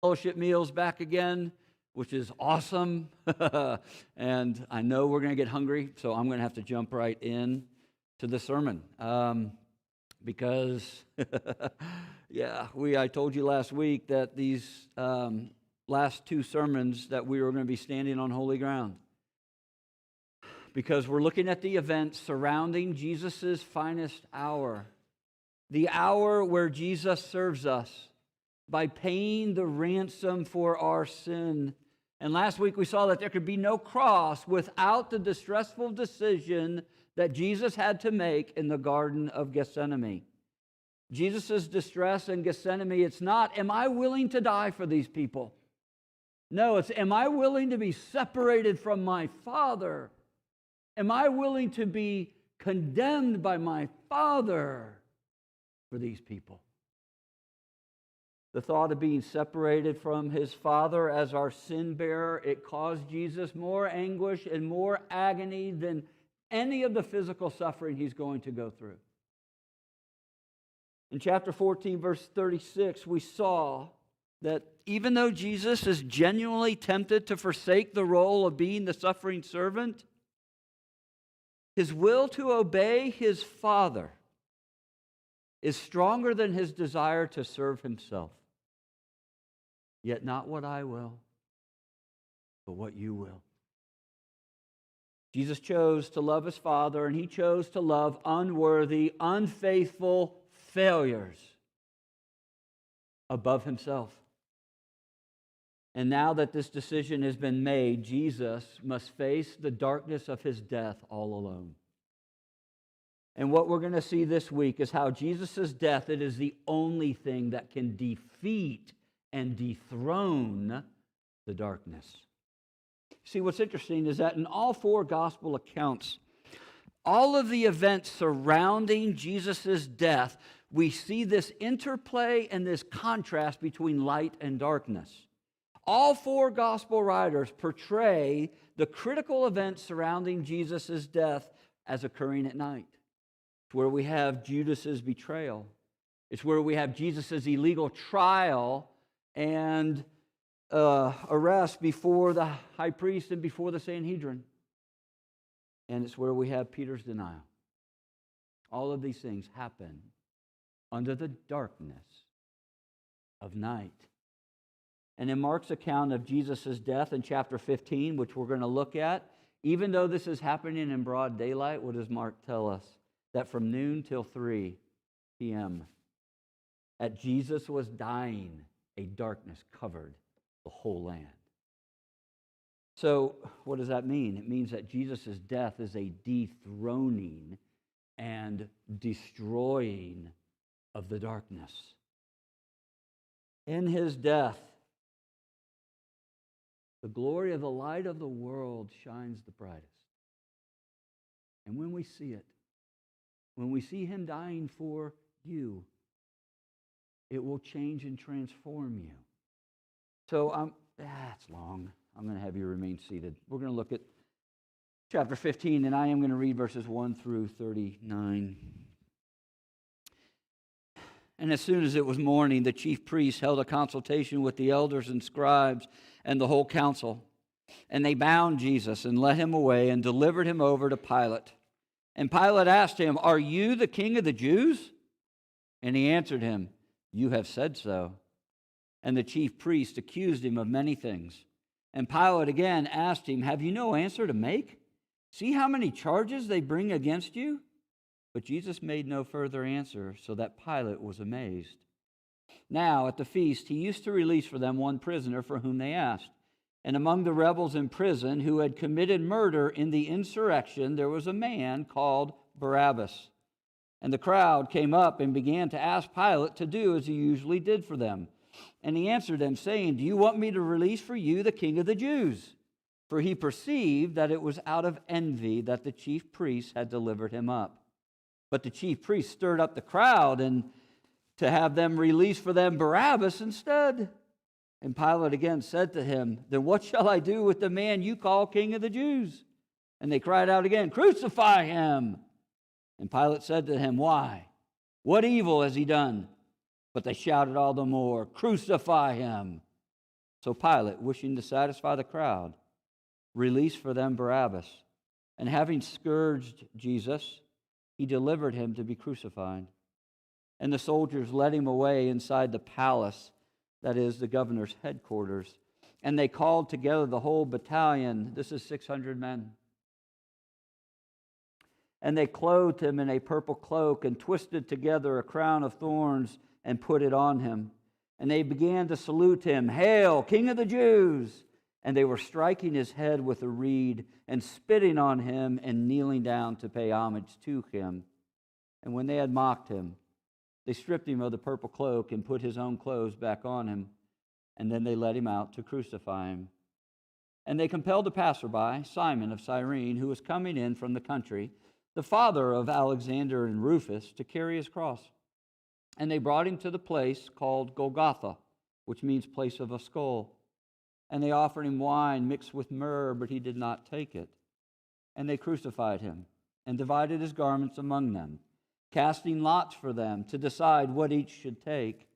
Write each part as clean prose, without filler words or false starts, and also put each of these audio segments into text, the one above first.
fellowship meals back again, which is awesome. And I know we're going to get hungry, so I'm going to have to jump right in to the sermon. Because, I told you last week that these last two sermons that we were going to be standing on holy ground. Because we're looking at the events surrounding Jesus' finest hour. The hour where Jesus serves us by paying the ransom for our sin. And last week we saw that there could be no cross without the distressful decision that Jesus had to make in the Garden of Gethsemane. Jesus' distress in Gethsemane, it's not, am I willing to die for these people? No, it's, am I willing to be separated from my Father? Am I willing to be condemned by my Father for these people? The thought of being separated from his Father as our sin bearer, it caused Jesus more anguish and more agony than any of the physical suffering he's going to go through. In chapter 14, verse 36, we saw that even though Jesus is genuinely tempted to forsake the role of being the suffering servant, his will to obey his Father is stronger than his desire to serve himself. Yet not what I will, but what you will. Jesus chose to love his Father, and he chose to love unworthy, unfaithful failures above himself. And now that this decision has been made, Jesus must face the darkness of his death all alone. And what we're going to see this week is how Jesus' death, it is the only thing that can defeat and dethrone the darkness. See, what's interesting is that in all four gospel accounts, all of the events surrounding Jesus' death, we see this interplay and this contrast between light and darkness. All four gospel writers portray the critical events surrounding Jesus' death as occurring at night. It's where we have Judas's betrayal. It's where we have Jesus' illegal trial and arrest before the high priest and before the Sanhedrin. And it's where we have Peter's denial. All of these things happen under the darkness of night. And in Mark's account of Jesus' death in chapter 15, which we're going to look at, even though this is happening in broad daylight, what does Mark tell us? That from noon till 3 p.m., as Jesus was dying, a darkness covered the whole land. So what does that mean? It means that Jesus' death is a dethroning and destroying of the darkness. In his death, the glory of the light of the world shines the brightest. And when we see it, when we see him dying for you, it will change and transform you. So that's long. I'm going to have you remain seated. We're going to look at chapter 15, and I am going to read verses 1 through 39. And as soon as it was morning, the chief priests held a consultation with the elders and scribes and the whole council. And they bound Jesus and led him away and delivered him over to Pilate. And Pilate asked him, "Are you the king of the Jews?" And he answered him, "You have said so." And the chief priests accused him of many things. And Pilate again asked him, "Have you no answer to make? See how many charges they bring against you?" But Jesus made no further answer, so that Pilate was amazed. Now, at the feast, he used to release for them one prisoner for whom they asked. And among the rebels in prison who had committed murder in the insurrection, there was a man called Barabbas. And the crowd came up and began to ask Pilate to do as he usually did for them. And he answered them, saying, "Do you want me to release for you the king of the Jews?" For he perceived that it was out of envy that the chief priests had delivered him up. But the chief priests stirred up the crowd and to have them release for them Barabbas instead. And Pilate again said to him, "Then what shall I do with the man you call king of the Jews?" And they cried out again, "Crucify him!" And Pilate said to him, "Why? What evil has he done?" But they shouted all the more, "Crucify him!" So Pilate, wishing to satisfy the crowd, released for them Barabbas, and having scourged Jesus, he delivered him to be crucified. And the soldiers led him away inside the palace, that is, the governor's headquarters. And they called together the whole battalion. This is 600 men. And they clothed him in a purple cloak and twisted together a crown of thorns and put it on him. And they began to salute him, "Hail, King of the Jews!" And they were striking his head with a reed and spitting on him and kneeling down to pay homage to him. And when they had mocked him, they stripped him of the purple cloak and put his own clothes back on him. And then they led him out to crucify him. And they compelled a passerby, Simon of Cyrene, who was coming in from the country, the father of Alexander and Rufus, to carry his cross. And they brought him to the place called Golgotha, which means place of a skull. And they offered him wine mixed with myrrh, but he did not take it. And they crucified him and divided his garments among them, casting lots for them to decide what each should take.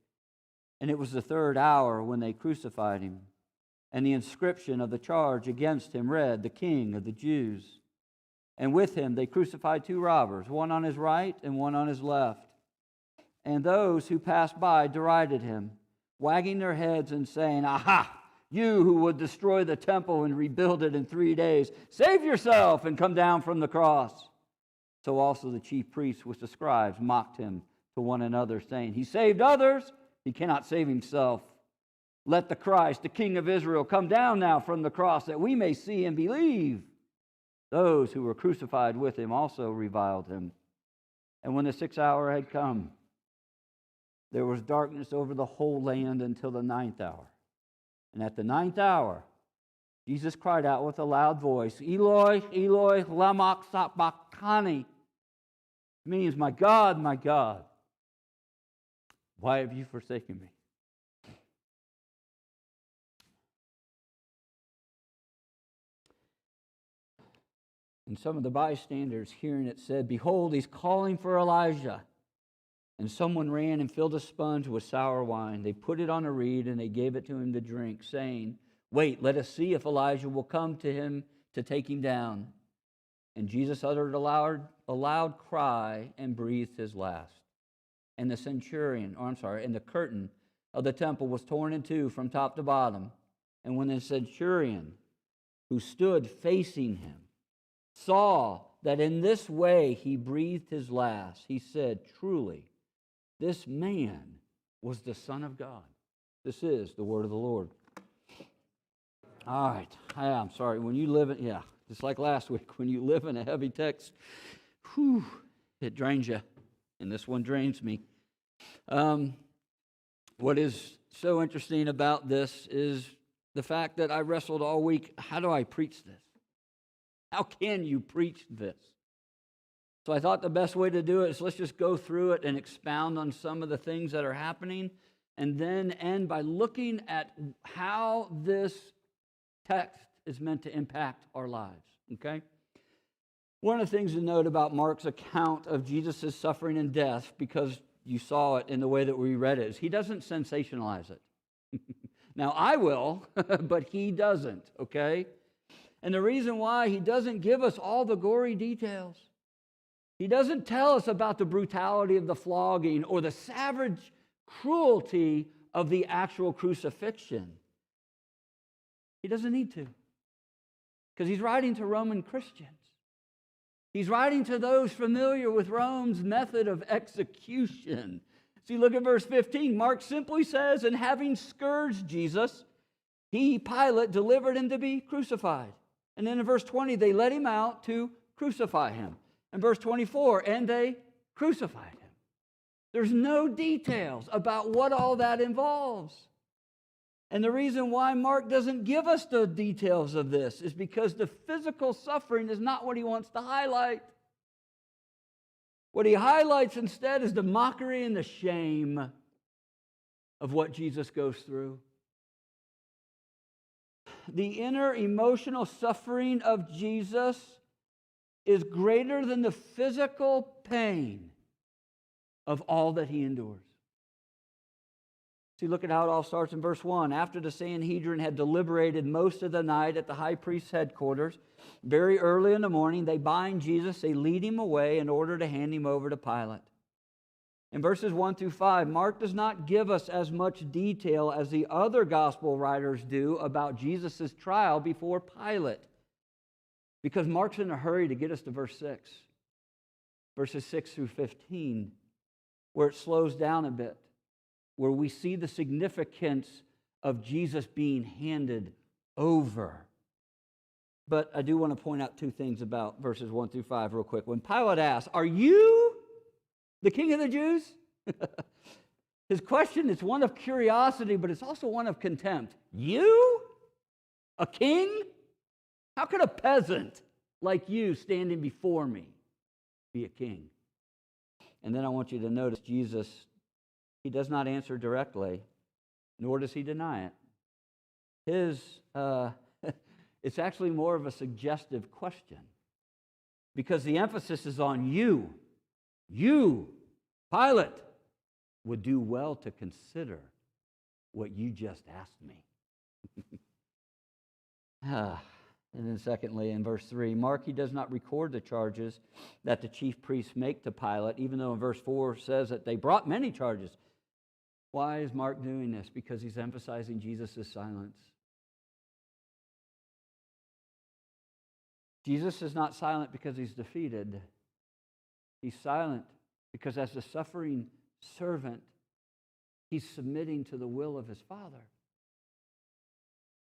And it was the third hour when they crucified him. And the inscription of the charge against him read, "The King of the Jews." And with him they crucified two robbers, one on his right and one on his left. And those who passed by derided him, wagging their heads and saying, "Aha! You who would destroy the temple and rebuild it in 3 days, save yourself and come down from the cross." So also the chief priests with the scribes mocked him to one another, saying, "He saved others, he cannot save himself. Let the Christ, the King of Israel, come down now from the cross, that we may see and believe." Those who were crucified with him also reviled him. And when the 6th hour had come, there was darkness over the whole land until the 9th hour. And at the 9th hour, Jesus cried out with a loud voice, "Eloi, Eloi, lama sabachthani." It means, my God, why have you forsaken me?" And some of the bystanders, hearing it, said, "Behold, he's calling for Elijah." And someone ran and filled a sponge with sour wine. They put it on a reed, and they gave it to him to drink, saying, "Wait, let us see if Elijah will come to him to take him down." And Jesus uttered a loud cry and breathed his last. And the and the curtain of the temple was torn in two from top to bottom. And when the centurion, who stood facing him, saw that in this way he breathed his last, he said, "Truly, this man was the Son of God." This is the word of the Lord. All right. I'm sorry. When you live in, just like last week, when you live in a heavy text, it drains you. And this one drains me. What is so interesting about this is the fact that I wrestled all week. How do I preach this? How can you preach this? So I thought the best way to do it is let's just go through it and expound on some of the things that are happening, and then end by looking at how this text is meant to impact our lives, okay? One of the things to note about Mark's account of Jesus' suffering and death, because you saw it in the way that we read it, is he doesn't sensationalize it. Now, I will, but he doesn't, okay? And the reason why, he doesn't give us all the gory details. He doesn't tell us about the brutality of the flogging or the savage cruelty of the actual crucifixion. He doesn't need to, because he's writing to Roman Christians. He's writing to those familiar with Rome's method of execution. See, look at verse 15. Mark simply says, "And having scourged Jesus, he, Pilate, delivered him to be crucified." And then in verse 20, they led him out to crucify him. And verse 24, and they crucified him. There's no details about what all that involves. And the reason why Mark doesn't give us the details of this is because the physical suffering is not what he wants to highlight. What he highlights instead is the mockery and the shame of what Jesus goes through. The inner emotional suffering of Jesus is greater than the physical pain of all that he endures. See, look at how it all starts in verse 1. After the Sanhedrin had deliberated most of the night at the high priest's headquarters, very early in the morning, they bind Jesus, they lead him away in order to hand him over to Pilate. In verses 1 through 5, Mark does not give us as much detail as the other gospel writers do about Jesus' trial before Pilate, because Mark's in a hurry to get us to verse 6, verses 6 through 15, where it slows down a bit, where we see the significance of Jesus being handed over. But I do want to point out two things about verses 1 through 5 real quick. When Pilate asks, "Are you the king of the Jews?" His question is one of curiosity, but it's also one of contempt. You? A king? How could a peasant like you standing before me be a king? And then I want you to notice Jesus, he does not answer directly, nor does he deny it. It's actually more of a suggestive question, because the emphasis is on you. You, Pilate, would do well to consider what you just asked me. And then secondly, in verse 3, Mark, he does not record the charges that the chief priests make to Pilate, even though in verse 4 says that they brought many charges. Why is Mark doing this? Because he's emphasizing Jesus' silence. Jesus is not silent because he's defeated. He's silent because as the suffering servant, he's submitting to the will of his Father.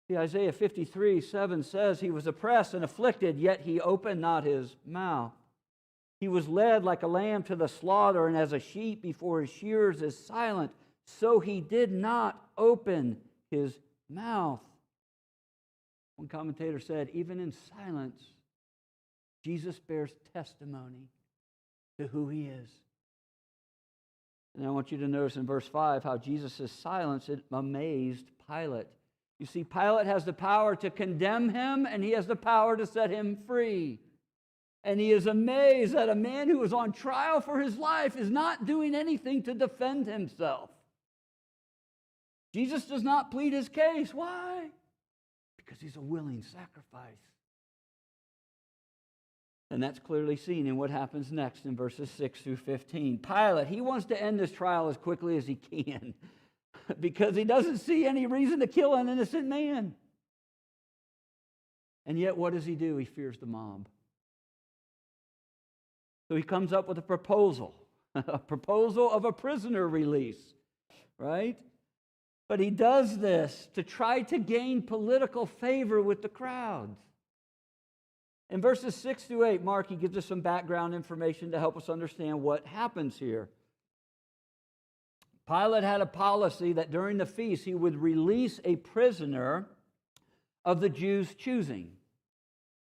See, Isaiah 53:7 says, "He was oppressed and afflicted, yet he opened not his mouth. He was led like a lamb to the slaughter, and as a sheep before his shearers is silent, so he did not open his mouth." One commentator said, even in silence, Jesus bears testimony to who he is. And I want you to notice in verse 5 how Jesus' silence, it amazed Pilate. You see, Pilate has the power to condemn him, and he has the power to set him free. And he is amazed that a man who is on trial for his life is not doing anything to defend himself. Jesus does not plead his case. Why? Because he's a willing sacrifice. And that's clearly seen in what happens next in verses 6 through 15. Pilate, he wants to end this trial as quickly as he can because he doesn't see any reason to kill an innocent man. And yet, what does he do? He fears the mob. So he comes up with a proposal of a prisoner release, right? But he does this to try to gain political favor with the crowds. In verses 6 through 8, Mark, he gives us some background information to help us understand what happens here. Pilate had a policy that during the feast he would release a prisoner of the Jews' choosing.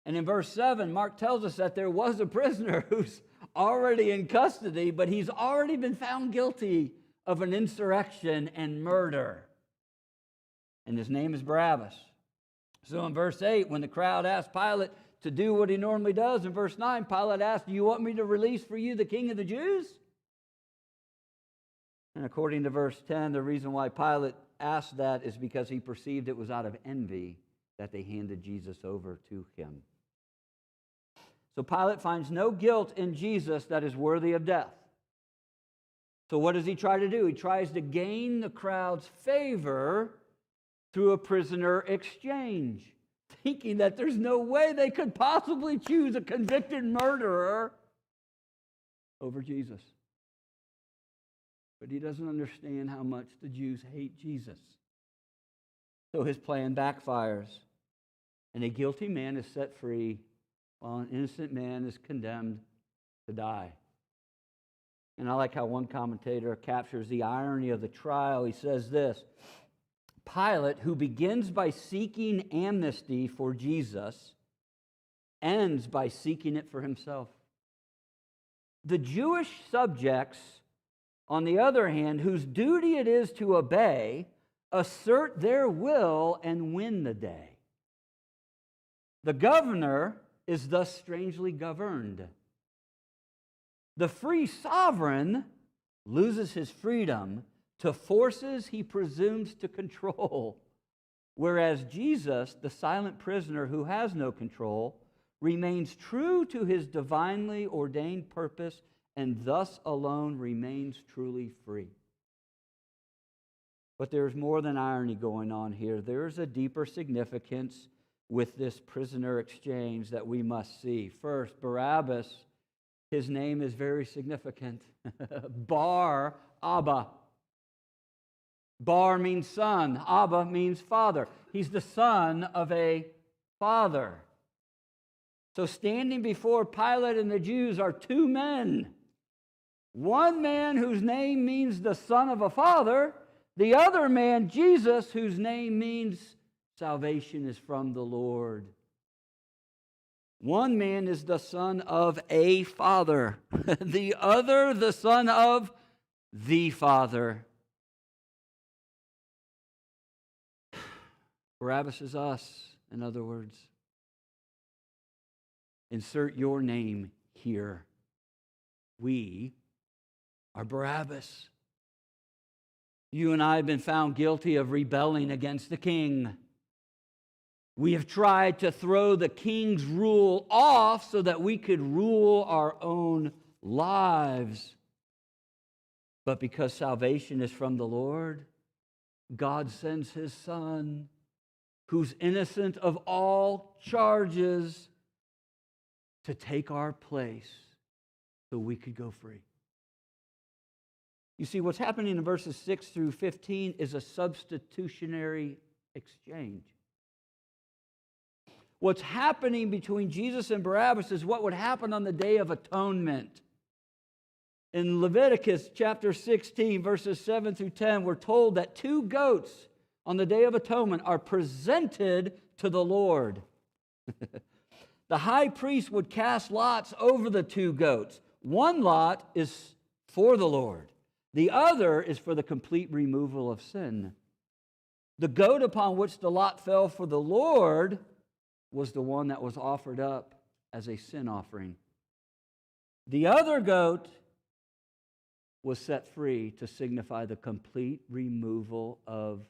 And in verse 7, Mark tells us that there was a prisoner who's already in custody, but he's already been found guilty of an insurrection and murder. And his name is Barabbas. So in verse 8, when the crowd asked Pilate to do what he normally does, in verse 9, Pilate asked, "Do you want me to release for you the king of the Jews?" And according to verse 10, the reason why Pilate asked that is because he perceived it was out of envy that they handed Jesus over to him. So Pilate finds no guilt in Jesus that is worthy of death. So what does he try to do? He tries to gain the crowd's favor through a prisoner exchange, thinking that there's no way they could possibly choose a convicted murderer over Jesus. But he doesn't understand how much the Jews hate Jesus. So his plan backfires, and a guilty man is set free while an innocent man is condemned to die. And I like how one commentator captures the irony of the trial. He says this: Pilate, who begins by seeking amnesty for Jesus, ends by seeking it for himself. The Jewish subjects, on the other hand, whose duty it is to obey, assert their will and win the day. The governor is thus strangely governed. The free sovereign loses his freedom to forces he presumes to control, whereas Jesus, the silent prisoner who has no control, remains true to his divinely ordained purpose and thus alone remains truly free. But there's more than irony going on here. There's a deeper significance with this prisoner exchange that we must see. First, Barabbas, his name is very significant. Bar Abba. Bar means son. Abba means father. He's the son of a father. So standing before Pilate and the Jews are two men. One man whose name means the son of a father. The other man, Jesus, whose name means salvation is from the Lord. One man is the son of a father. The other, the son of the Father. Barabbas is us, in other words. Insert your name here. We are Barabbas. You and I have been found guilty of rebelling against the king. We have tried to throw the king's rule off so that we could rule our own lives. But because salvation is from the Lord, God sends his Son, who's innocent of all charges, to take our place so we could go free. You see, what's happening in verses 6 through 15 is a substitutionary exchange. What's happening between Jesus and Barabbas is what would happen on the Day of Atonement. In Leviticus chapter 16, verses 7 through 10, we're told that two goats on the Day of Atonement are presented to the Lord. The high priest would cast lots over the two goats. One lot is for the Lord. The other is for the complete removal of sin. The goat upon which the lot fell for the Lord was the one that was offered up as a sin offering. The other goat was set free to signify the complete removal of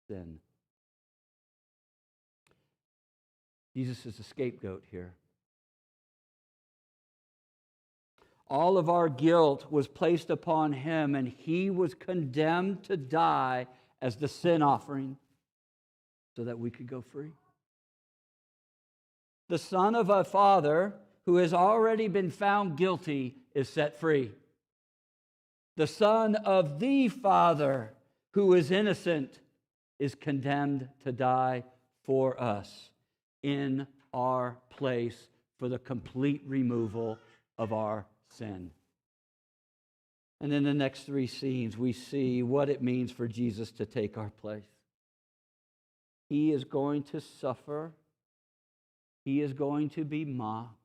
sin. Jesus is the scapegoat here. All of our guilt was placed upon him, and he was condemned to die as the sin offering so that we could go free. The son of a father who has already been found guilty is set free. The son of the Father who is innocent is condemned to die for us in our place for the complete removal of our sin. And in the next three scenes, we see what it means for Jesus to take our place. He is going to suffer. He is going to be mocked.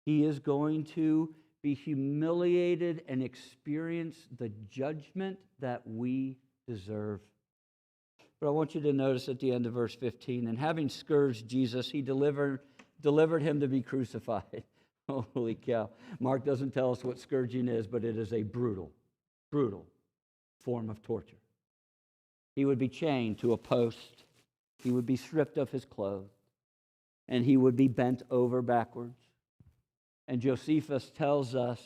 He is going to be humiliated and experience the judgment that we deserve. But I want you to notice at the end of verse 15, and having scourged Jesus, he delivered him to be crucified. Holy cow. Mark doesn't tell us what scourging is, but it is a brutal form of torture. He would be chained to a post. He would be stripped of his clothes. And he would be bent over backwards. And Josephus tells us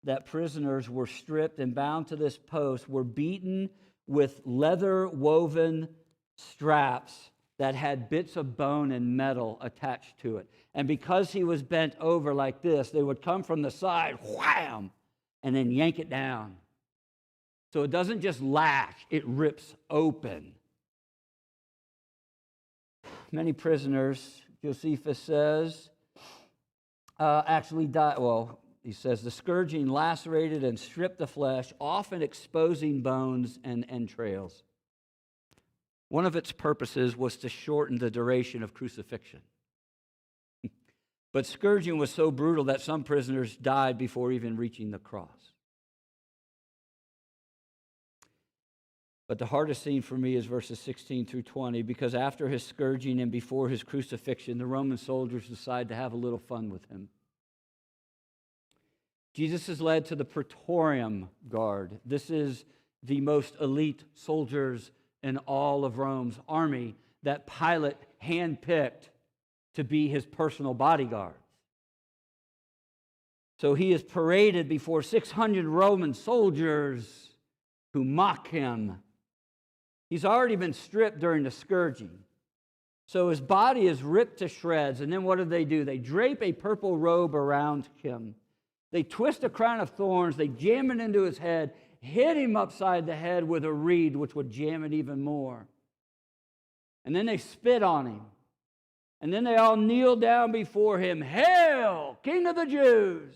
that prisoners were stripped and bound to this post, were beaten with leather-woven straps that had bits of bone and metal attached to it. And because he was bent over like this, they would come from the side, wham, and then yank it down. So it doesn't just lash, it rips open. Many prisoners, Josephus says, actually died. Well, he says, the scourging lacerated and stripped the flesh, often exposing bones and entrails. One of its purposes was to shorten the duration of crucifixion. But scourging was so brutal that some prisoners died before even reaching the cross. But the hardest scene for me is verses 16 through 20, because after his scourging and before his crucifixion, the Roman soldiers decide to have a little fun with him. Jesus is led to the Praetorium Guard. This is the most elite soldiers in all of Rome's army that Pilate handpicked to be his personal bodyguards. So he is paraded before 600 Roman soldiers who mock him. He's already been stripped during the scourging. So his body is ripped to shreds. And then what do? They drape a purple robe around him. They twist a crown of thorns. They jam it into his head, hit him upside the head with a reed, which would jam it even more. And then they spit on him. And then they all kneel down before him. Hail, King of the Jews!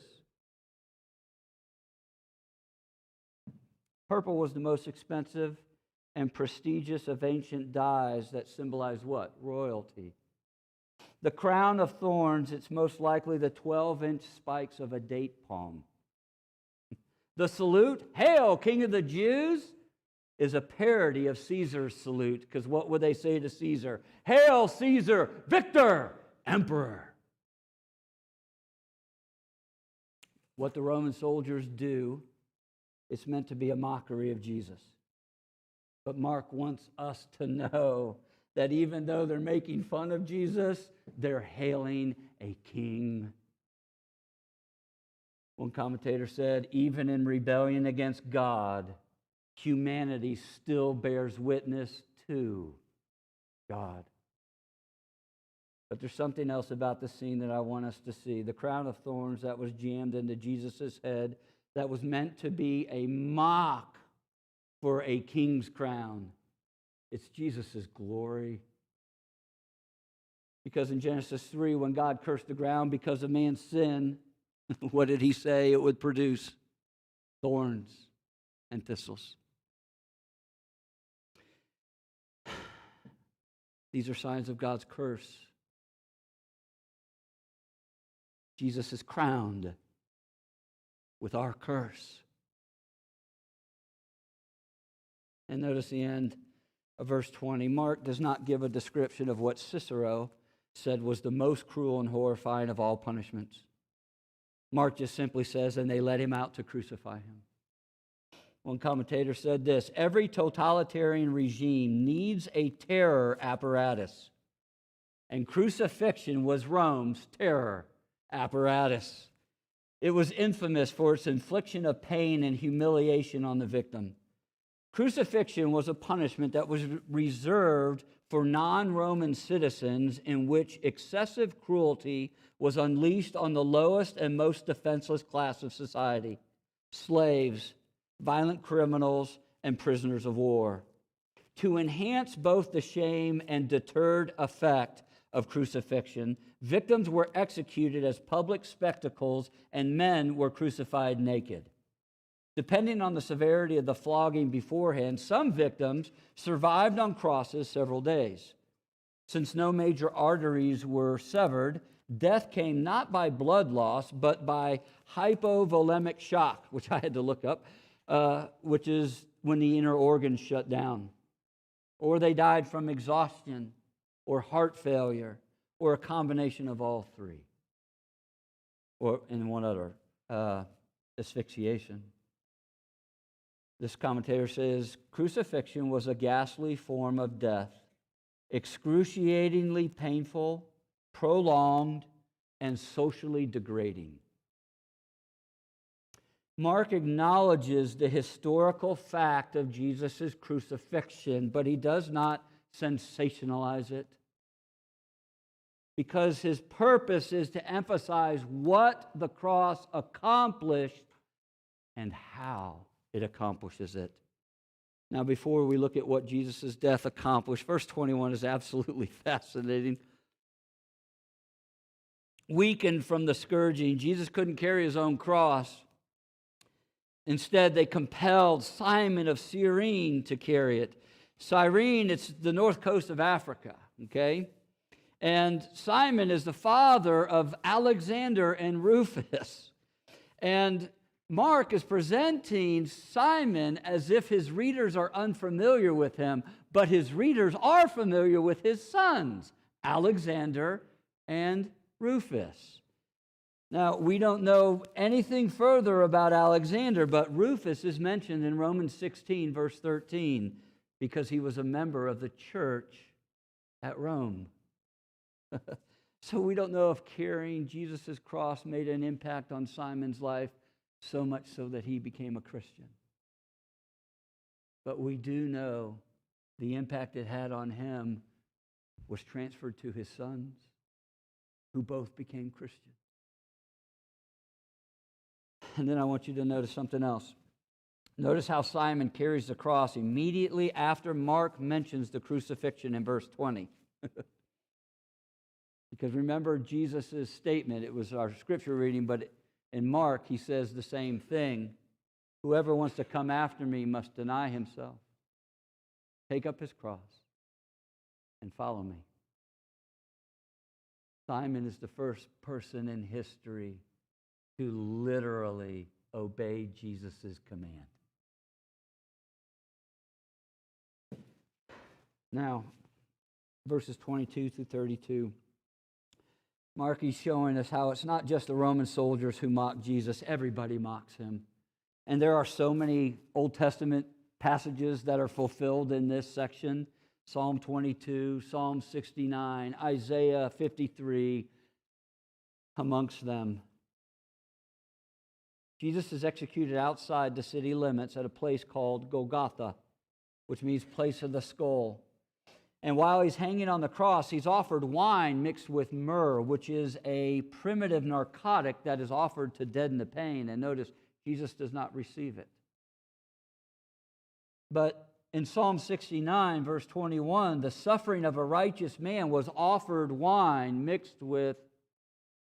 Purple was the most expensive and prestigious of ancient dyes that symbolized what? Royalty. The crown of thorns, it's most likely the 12-inch spikes of a date palm. The salute, Hail, King of the Jews, is a parody of Caesar's salute, because what would they say to Caesar? Hail, Caesar, Victor, Emperor. What the Roman soldiers do, it's meant to be a mockery of Jesus. But Mark wants us to know that even though they're making fun of Jesus, they're hailing a king. One commentator said, even in rebellion against God, humanity still bears witness to God. But there's something else about the scene that I want us to see. The crown of thorns that was jammed into Jesus' head, that was meant to be a mock for a king's crown. It's Jesus' glory. Because in Genesis 3, when God cursed the ground because of man's sin, what did he say it would produce? Thorns and thistles. These are signs of God's curse. Jesus is crowned with our curse. And notice the end of verse 20. Mark does not give a description of what Cicero said was the most cruel and horrifying of all punishments. Mark just simply says, and they led him out to crucify him. One commentator said this, every totalitarian regime needs a terror apparatus, and crucifixion was Rome's terror apparatus. It was infamous for its infliction of pain and humiliation on the victim. Crucifixion was a punishment that was reserved for non-Roman citizens, in which excessive cruelty was unleashed on the lowest and most defenseless class of society: slaves, violent criminals, and prisoners of war. To enhance both the shame and deterred effect of crucifixion, victims were executed as public spectacles, and men were crucified naked. Depending on the severity of the flogging beforehand, some victims survived on crosses several days. Since no major arteries were severed, death came not by blood loss, but by hypovolemic shock, which I had to look up, which is when the inner organs shut down. Or they died from exhaustion, or heart failure, or a combination of all three. Or, and one other, asphyxiation. This commentator says, crucifixion was a ghastly form of death, excruciatingly painful, prolonged, and socially degrading. Mark acknowledges the historical fact of Jesus' crucifixion, but he does not sensationalize it, because his purpose is to emphasize what the cross accomplished and how it accomplishes it. Now, before we look at what Jesus' death accomplished, verse 21 is absolutely fascinating. Weakened from the scourging, Jesus couldn't carry his own cross. Instead, they compelled Simon of Cyrene to carry it. Cyrene, it's the north coast of Africa, okay? And Simon is the father of Alexander and Rufus. And Mark is presenting Simon as if his readers are unfamiliar with him, but his readers are familiar with his sons, Alexander and Rufus. Now, we don't know anything further about Alexander, but Rufus is mentioned in Romans 16, verse 13, because he was a member of the church at Rome. So we don't know if carrying Jesus' cross made an impact on Simon's life, so much so that he became a Christian. But we do know the impact it had on him was transferred to his sons, who both became Christians. And then I want you to notice something else. Notice how Simon carries the cross immediately after Mark mentions the crucifixion in verse 20. Because remember Jesus' statement, it was our scripture reading, but in Mark he says the same thing. Whoever wants to come after me must deny himself, take up his cross, and follow me. Simon is the first person in history to literally obey Jesus' command. Now, verses 22 through 32. Mark is showing us how it's not just the Roman soldiers who mock Jesus. Everybody mocks him. And there are so many Old Testament passages that are fulfilled in this section. Psalm 22, Psalm 69, Isaiah 53, amongst them. Jesus is executed outside the city limits at a place called Golgotha, which means place of the skull. And while he's hanging on the cross, he's offered wine mixed with myrrh, which is a primitive narcotic that is offered to deaden the pain. And notice, Jesus does not receive it. But in Psalm 69, verse 21, the suffering of a righteous man was offered wine mixed with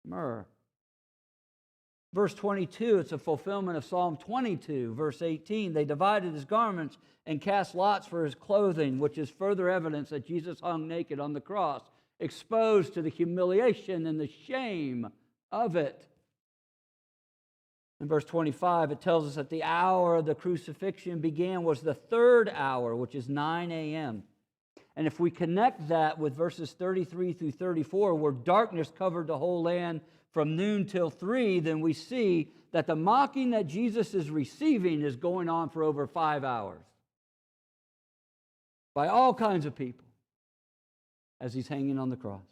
myrrh. Verse 22, it's a fulfillment of Psalm 22. Verse 18, they divided his garments and cast lots for his clothing, which is further evidence that Jesus hung naked on the cross, exposed to the humiliation and the shame of it. In verse 25, it tells us that the hour of the crucifixion was the third hour, which is 9 a.m. And if we connect that with verses 33 through 34, where darkness covered the whole land from noon till 3, then we see that the mocking that Jesus is receiving is going on for over 5 hours by all kinds of people as he's hanging on the cross.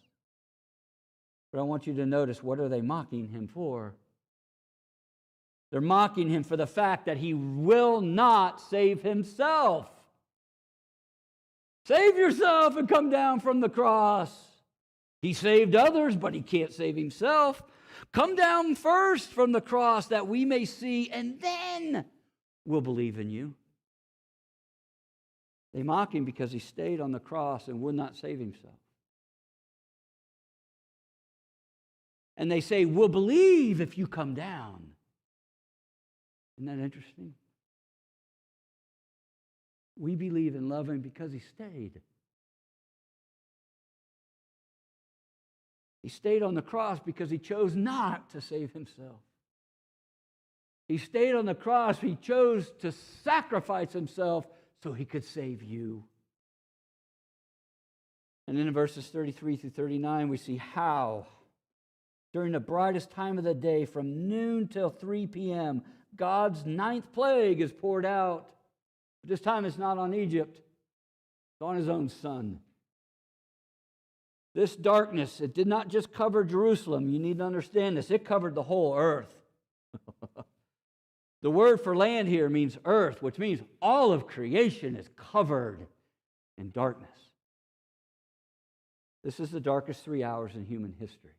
But I want you to notice, what are they mocking him for? They're mocking him for the fact that he will not save himself. Save yourself and come down from the cross. He saved others, but he can't save himself. Come down first from the cross that we may see, and then we'll believe in you. They mock him because he stayed on the cross and would not save himself. And they say, we'll believe if you come down. Isn't that interesting? We believe and love him because he stayed. He stayed on the cross because he chose not to save himself. He stayed on the cross. He chose to sacrifice himself so he could save you. And then in verses 33 through 39, we see how, during the brightest time of the day, from noon till 3 p.m., God's ninth plague is poured out. But this time it's not on Egypt. It's on his own son. This darkness, it did not just cover Jerusalem. You need to understand this. It covered the whole earth. The word for land here means earth, which means all of creation is covered in darkness. This is the darkest 3 hours in human history.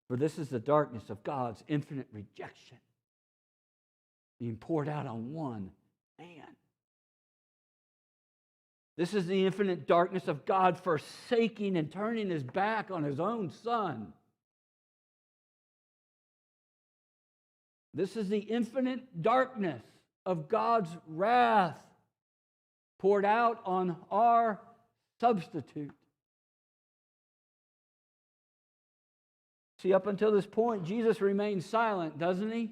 For this is the darkness of God's infinite rejection being poured out on one man. This is the infinite darkness of God forsaking and turning his back on his own son. This is the infinite darkness of God's wrath poured out on our substitute. See, up until this point, Jesus remains silent, doesn't he?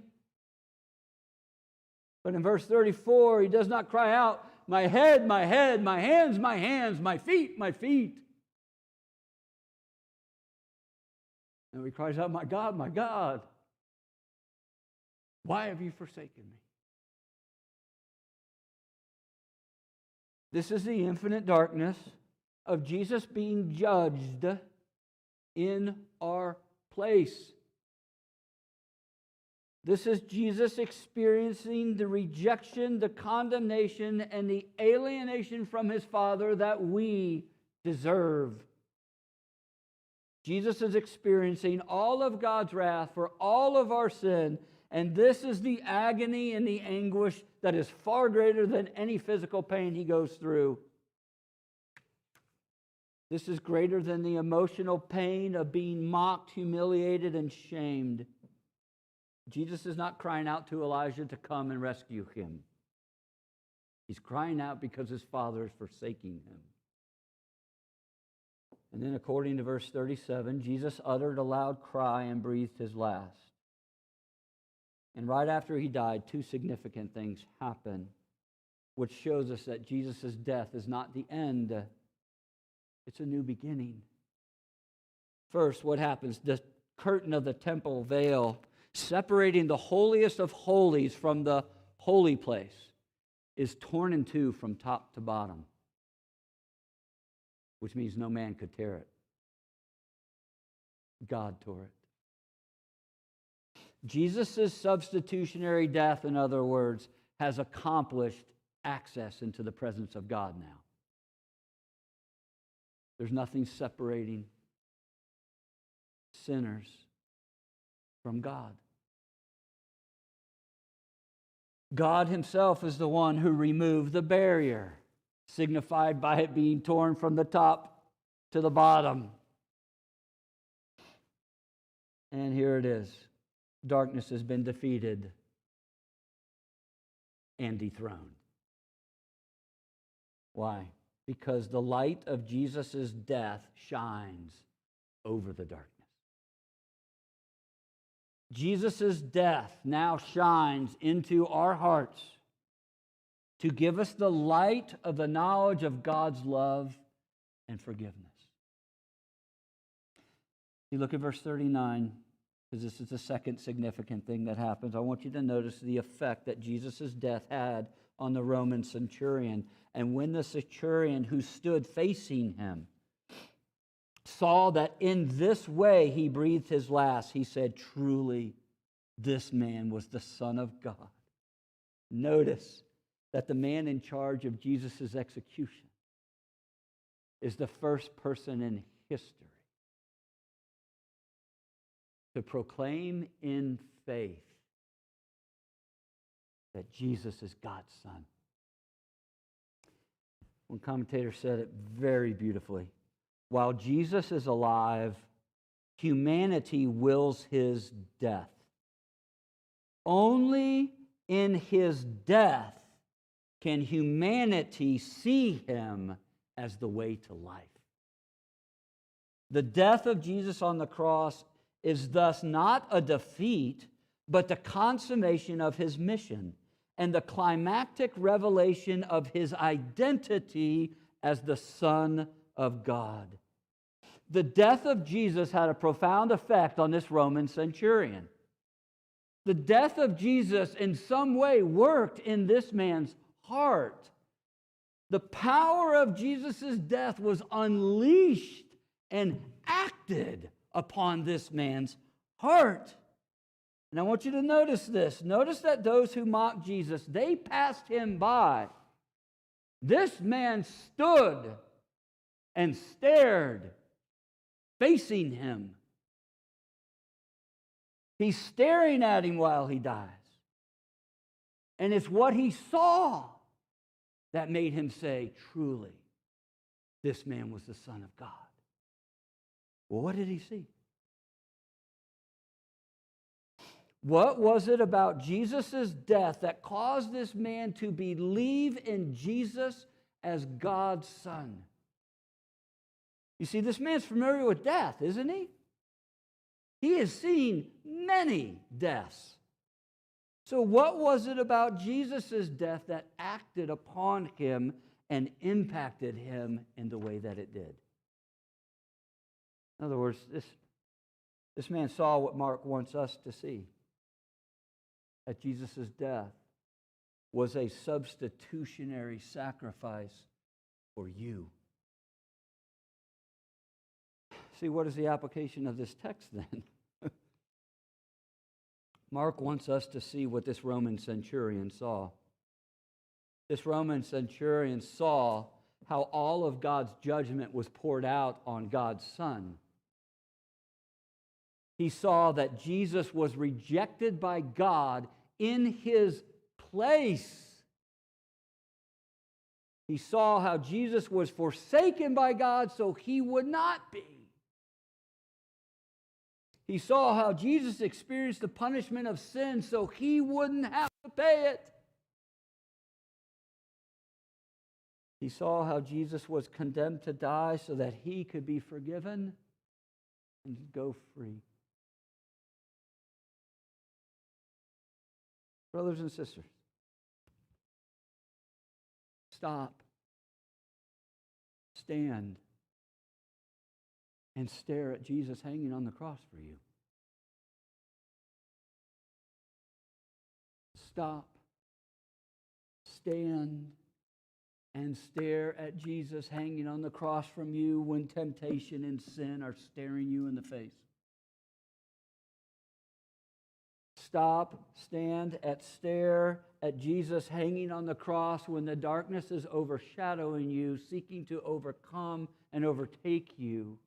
But in verse 34, he does not cry out, my head, my head, my hands, my hands, my feet, my feet. And he cries out, my God, why have you forsaken me? This is the infinite darkness of Jesus being judged in our place. This is Jesus experiencing the rejection, the condemnation, and the alienation from his Father that we deserve. Jesus is experiencing all of God's wrath for all of our sin, and this is the agony and the anguish that is far greater than any physical pain he goes through. This is greater than the emotional pain of being mocked, humiliated, and shamed. Jesus is not crying out to Elijah to come and rescue him. He's crying out because his Father is forsaking him. And then according to verse 37, Jesus uttered a loud cry and breathed his last. And right after he died, two significant things happen, which shows us that Jesus' death is not the end. It's a new beginning. First, what happens? The curtain of the temple veil separating the holiest of holies from the holy place is torn in two from top to bottom, which means no man could tear it. God tore it. Jesus' substitutionary death, in other words, has accomplished access into the presence of God now. There's nothing separating sinners from God. God himself is the one who removed the barrier, signified by it being torn from the top to the bottom. And here it is. Darkness has been defeated and dethroned. Why? Because the light of Jesus' death shines over the darkness. Jesus' death now shines into our hearts to give us the light of the knowledge of God's love and forgiveness. You look at verse 39, because this is the second significant thing that happens. I want you to notice the effect that Jesus' death had on the Roman centurion. And when the centurion who stood facing him saw that in this way he breathed his last, he said, truly, this man was the Son of God. Notice that the man in charge of Jesus' execution is the first person in history to proclaim in faith that Jesus is God's Son. One commentator said it very beautifully. While Jesus is alive, humanity wills his death. Only in his death can humanity see him as the way to life. The death of Jesus on the cross is thus not a defeat, but the consummation of his mission and the climactic revelation of his identity as the Son of God. The death of Jesus had a profound effect on this Roman centurion. The death of Jesus in some way worked in this man's heart. The power of Jesus' death was unleashed and acted upon this man's heart. And I want you to notice this. Notice that those who mocked Jesus, they passed him by. This man stood and stared, facing him. He's staring at him while he dies. And it's what he saw that made him say, truly, this man was the Son of God. Well, what did he see? What was it about Jesus' death that caused this man to believe in Jesus as God's Son? You see, this man's familiar with death, isn't he? He has seen many deaths. So what was it about Jesus' death that acted upon him and impacted him in the way that it did? In other words, This man saw what Mark wants us to see, that Jesus' death was a substitutionary sacrifice for you. See, what is the application of this text then? Mark wants us to see what this Roman centurion saw. This Roman centurion saw how all of God's judgment was poured out on God's Son. He saw that Jesus was rejected by God in his place. He saw how Jesus was forsaken by God so he would not be. He saw how Jesus experienced the punishment of sin so he wouldn't have to pay it. He saw how Jesus was condemned to die so that he could be forgiven and go free. Brothers and sisters, stop, stand, and stare at Jesus hanging on the cross for you. Stop, stand, and stare at Jesus hanging on the cross from you when temptation and sin are staring you in the face. Stop, stand, and stare at Jesus hanging on the cross when the darkness is overshadowing you, seeking to overcome and overtake you.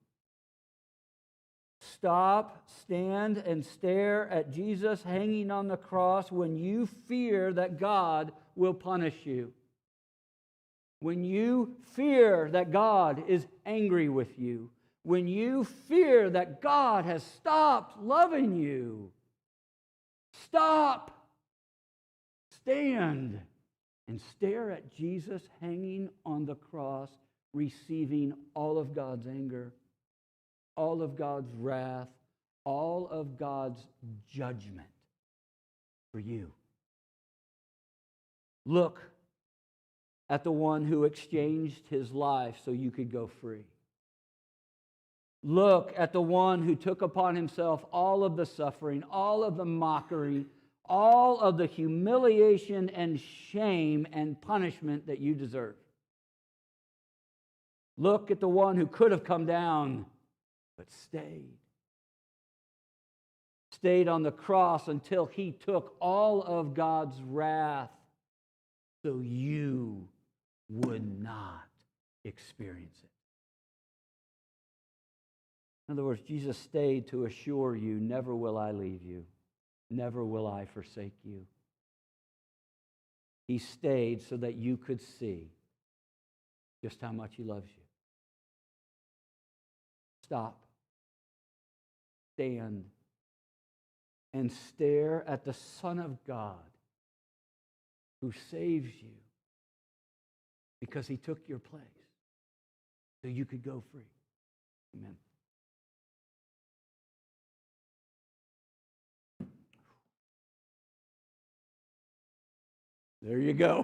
Stop, stand, and stare at Jesus hanging on the cross when you fear that God will punish you. When you fear that God is angry with you. When you fear that God has stopped loving you. Stop, stand, and stare at Jesus hanging on the cross, receiving all of God's anger, all of God's wrath, all of God's judgment for you. Look at the one who exchanged his life so you could go free. Look at the one who took upon himself all of the suffering, all of the mockery, all of the humiliation and shame and punishment that you deserve. Look at the one who could have come down but stayed. Stayed on the cross until he took all of God's wrath so you would not experience it. In other words, Jesus stayed to assure you, never will I leave you. Never will I forsake you. He stayed so that you could see just how much he loves you. Stop, stand, and stare at the Son of God who saves you because he took your place so you could go free. Amen. There you go.